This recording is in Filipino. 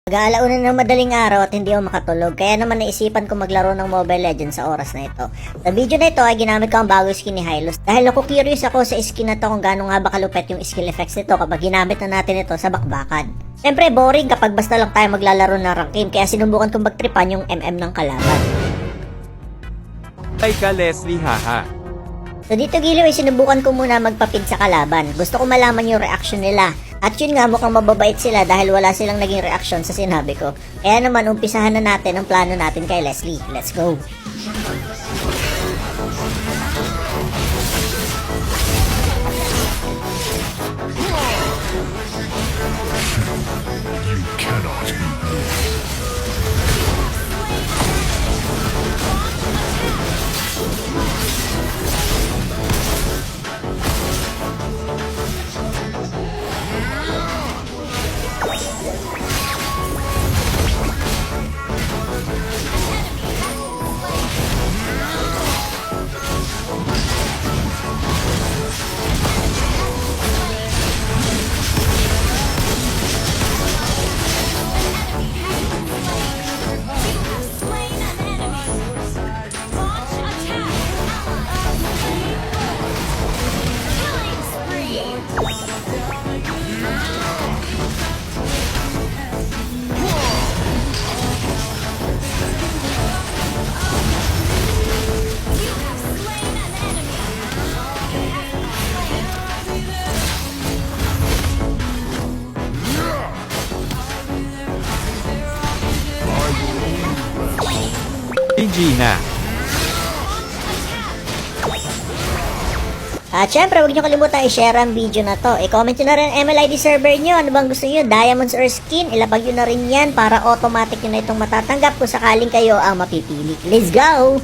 Mag-aalauna ng madaling araw at hindi ako makatulog, kaya naman naisipan ko maglaro ng Mobile Legends sa oras na ito. Sa video na ito ay ginamit ko ang bagong skin ni Hylos dahil curious ako sa skin na to kung gaano nga ba kalupet yung skill effects nito kapag ginamit na natin ito sa bakbakan. Siyempre boring kapag basta lang tayo maglalaro ng rank game, kaya sinubukan kong magtripan yung MM ng kalaban. Ay ka Leslie, haha. So dito giliw ay sinubukan ko muna magpapid sa kalaban. Gusto ko malaman yung reaction nila. At yun nga, mukhang mababait sila dahil wala silang naging reaction sa sinabi ko. Kaya naman, umpisahan na natin ang plano natin kay Leslie. Let's go! GG na. At syempre, huwag nyo kalimutan i-share ang video na to. I-comment nyo na rin ang MLID server nyo. Ano bang gusto nyo? Diamonds or skin? Ilapag nyo na rin yan para automatic nyo na itong matatanggap kung sakaling kayo ang mapipili. Let's go!